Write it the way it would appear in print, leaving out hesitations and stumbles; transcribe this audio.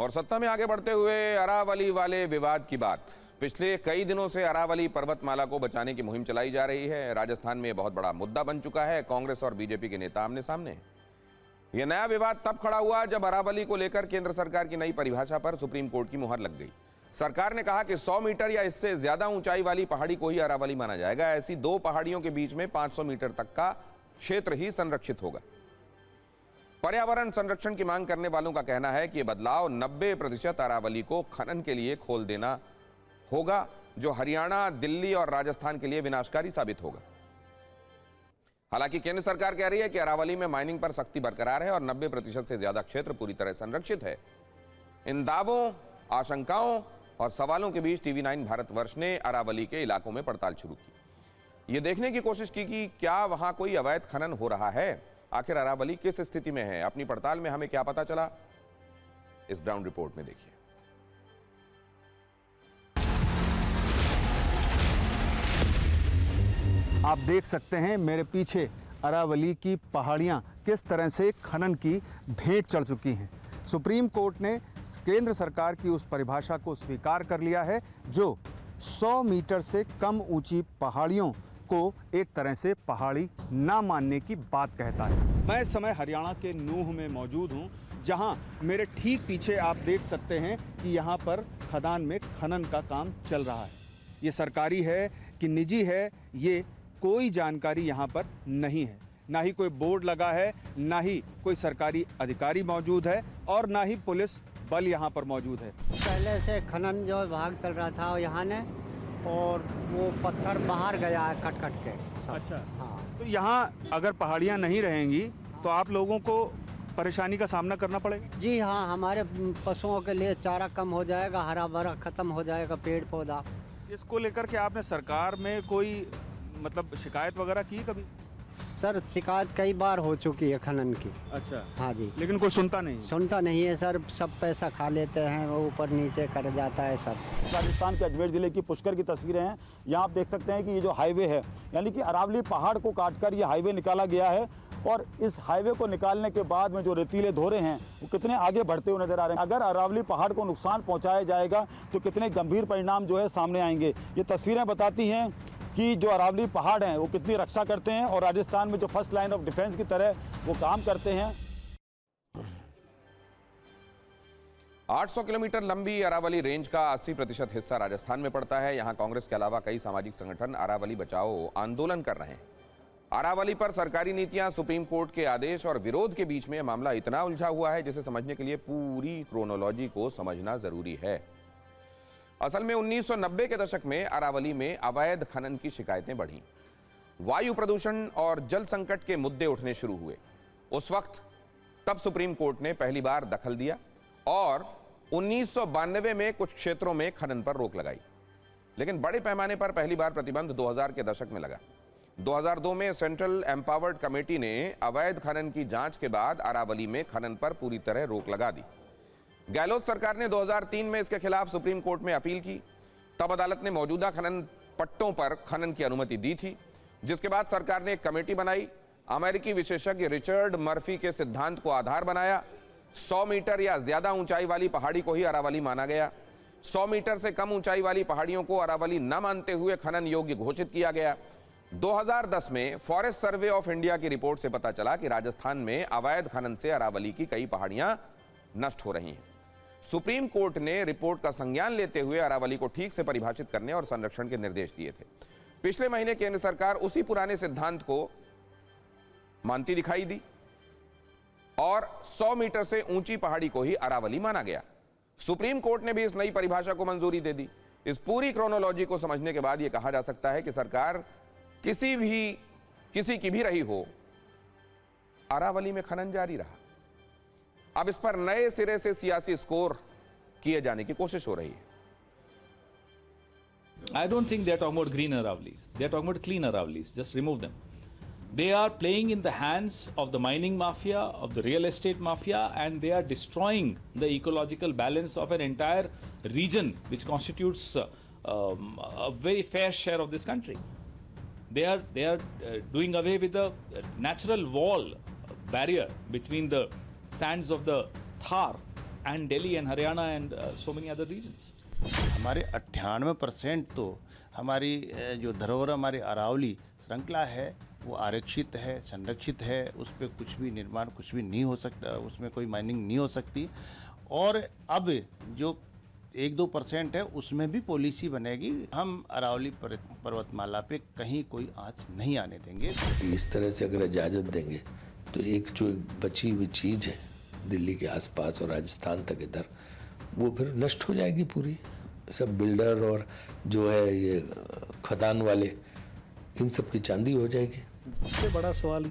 और सत्ता में आगे बढ़ते हुए अरावली वाले विवाद की बात। पिछले कई दिनों से अरावली पर्वतमाला को बचाने की मुहिम चलाई जा रही है। राजस्थान में बहुत बड़ा मुद्दा बन चुका है। कांग्रेस और बीजेपी के नेता आमने सामने हैं। यह नया विवाद तब खड़ा हुआ जब अरावली को लेकर केंद्र सरकार की नई परिभाषा पर सुप्रीम कोर्ट की मुहर लग गई। सरकार ने कहा कि 100 मीटर या इससे ज्यादा ऊंचाई वाली पहाड़ी को ही अरावली माना जाएगा। ऐसी दो पहाड़ियों के बीच में 500 मीटर तक का क्षेत्र ही संरक्षित होगा। पर्यावरण संरक्षण की मांग करने वालों का कहना है कि यह बदलाव 90% अरावली को खनन के लिए खोल देना होगा, जो हरियाणा, दिल्ली और राजस्थान के लिए विनाशकारी साबित होगा। हालांकि केंद्र सरकार कह रही है कि अरावली में माइनिंग पर सख्ती बरकरार है और 90% से ज्यादा क्षेत्र पूरी तरह संरक्षित है। इन दावों, आशंकाओं और सवालों के बीच TV9 भारतवर्ष ने अरावली के इलाकों में पड़ताल शुरू की। यह देखने की कोशिश की कि क्या वहां कोई अवैध खनन हो रहा है। आखिर अरावली किस स्थिति में है, अपनी पड़ताल में हमें क्या पता चला, इस ग्राउंड रिपोर्ट में देखिए। आप देख सकते हैं मेरे पीछे अरावली की पहाड़ियां किस तरह से खनन की भेंट चढ़ चुकी हैं। सुप्रीम कोर्ट ने केंद्र सरकार की उस परिभाषा को स्वीकार कर लिया है जो 100 मीटर से कम ऊंची पहाड़ियों को एक तरह से पहाड़ी ना मानने की बात कहता है। मैं इस समय हरियाणा के नूह में मौजूद हूं, जहां मेरे ठीक पीछे आप देख सकते हैं कि यहां पर खदान में खनन का काम चल रहा है। ये सरकारी है कि निजी है, ये कोई जानकारी यहाँ पर नहीं है। ना ही कोई बोर्ड लगा है, ना ही कोई सरकारी अधिकारी मौजूद है और ना ही पुलिस बल यहाँ पर मौजूद है। पहले से खनन जो भाग चल रहा था यहाँ ने, और वो पत्थर बाहर गया है कट कट के। अच्छा, हाँ। तो यहाँ अगर पहाड़ियाँ नहीं रहेंगी तो आप लोगों को परेशानी का सामना करना पड़ेगा। जी हाँ, हमारे पशुओं के लिए चारा कम हो जाएगा, हरा भरा खत्म हो जाएगा पेड़ पौधा। इसको लेकर के आपने सरकार में कोई मतलब शिकायत वगैरह की कभी? सर, शिकायत कई बार हो चुकी है खनन की। अच्छा, हाँ जी, लेकिन कोई सुनता नहीं? सुनता नहीं है सर, सब पैसा खा लेते हैं, वो ऊपर नीचे कर जाता है सब। राजस्थान के अजमेर जिले की पुष्कर की तस्वीरें हैं। यहाँ आप देख सकते हैं कि ये जो हाईवे है, यानी कि अरावली पहाड़ को काटकर ये हाईवे निकाला गया है और इस हाईवे को निकालने के बाद में जो रेतीले धोरे हैं वो कितने आगे बढ़ते हुए नजर आ रहे हैं। अगर अरावली पहाड़ को नुकसान पहुँचाया जाएगा तो कितने गंभीर परिणाम जो है सामने आएंगे। ये तस्वीरें बताती हैं कि जो अरावली पहाड़ हैं वो कितनी रक्षा करते हैं और राजस्थान में जो फर्स्ट लाइन ऑफ डिफेंस की तरह वो काम करते हैं। 800 किलोमीटर लंबी अरावली रेंज का 80% हिस्सा राजस्थान में पड़ता है। यहां कांग्रेस के अलावा कई सामाजिक संगठन अरावली बचाओ आंदोलन कर रहे हैं। अरावली पर सरकारी नीतियां, सुप्रीम कोर्ट के आदेश और विरोध के बीच में यह मामला इतना उलझा हुआ है जिसे समझने के लिए पूरी क्रोनोलॉजी को समझना जरूरी है। असल में 1990 के दशक में अरावली में अवैध खनन की शिकायतें बढ़ी। वायु प्रदूषण और जल संकट के मुद्दे उठने शुरू हुए। उस वक्त तब सुप्रीम कोर्ट ने पहली बार दखल दिया और 1992 में कुछ क्षेत्रों में खनन पर रोक लगाई। लेकिन बड़े पैमाने पर पहली बार प्रतिबंध 2000 के दशक में लगा। 2002 में सेंट्रल एम्पावर्ड कमेटी ने अवैध खनन की जांच के बाद अरावली में खनन पर पूरी तरह रोक लगा दी। गहलोत सरकार ने 2003 में इसके खिलाफ सुप्रीम कोर्ट में अपील की। तब अदालत ने मौजूदा खनन पट्टों पर खनन की अनुमति दी थी, जिसके बाद सरकार ने एक कमेटी बनाई। अमेरिकी विशेषज्ञ रिचर्ड मर्फी के सिद्धांत को आधार बनाया। 100 मीटर या ज्यादा ऊंचाई वाली पहाड़ी को ही अरावली माना गया। 100 मीटर से कम ऊंचाई वाली पहाड़ियों को अरावली न मानते हुए खनन योग्य घोषित किया गया। 2010 में फॉरेस्ट सर्वे ऑफ इंडिया की रिपोर्ट से पता चला कि राजस्थान में अवैध खनन से अरावली की कई पहाड़ियां नष्ट हो रही हैं। सुप्रीम कोर्ट ने रिपोर्ट का संज्ञान लेते हुए अरावली को ठीक से परिभाषित करने और संरक्षण के निर्देश दिए थे। पिछले महीने केंद्र सरकार उसी पुराने सिद्धांत को मानती दिखाई दी और 100 मीटर से ऊंची पहाड़ी को ही अरावली माना गया। सुप्रीम कोर्ट ने भी इस नई परिभाषा को मंजूरी दे दी। इस पूरी क्रोनोलॉजी को समझने के बाद यह कहा जा सकता है कि सरकार किसी की भी रही हो, अरावली में खनन जारी रहा। अब इस पर नए सिरे से सियासी स्कोर किए जाने की कोशिश हो रही है। I don't think they are talking about green Aravallis. They are talking about clean Aravallis. Just remove them. They are playing in the hands of the mining mafia, of the real estate mafia, and they are destroying the ecological balance of an entire region which constitutes a very fair share of this country. They are doing away with the natural wall barrier between the sands of the Thar and Delhi and Haryana and so many other regions. हमारे 98% तो हमारी जो धरोहर हमारी अरावली श्रृंखला है वो आरक्षित है, संरक्षित है, उस पर कुछ भी निर्माण कुछ भी नहीं हो सकता, उसमें कोई माइनिंग नहीं हो सकती। और अब जो 1-2% है उसमें भी पॉलिसी बनेगी। हम अरावली पर्वतमाला पे कहीं कोई आँच नहीं आने देंगे। इस तरह से अगर इजाज़त देंगे तो एक जो बची हुई चीज़ है दिल्ली के आसपास और राजस्थान तक इधर, वो फिर नष्ट हो जाएगी पूरी। सब बिल्डर और जो है ये खदान वाले, इन सब की चांदी हो जाएगी। सबसे बड़ा सवाल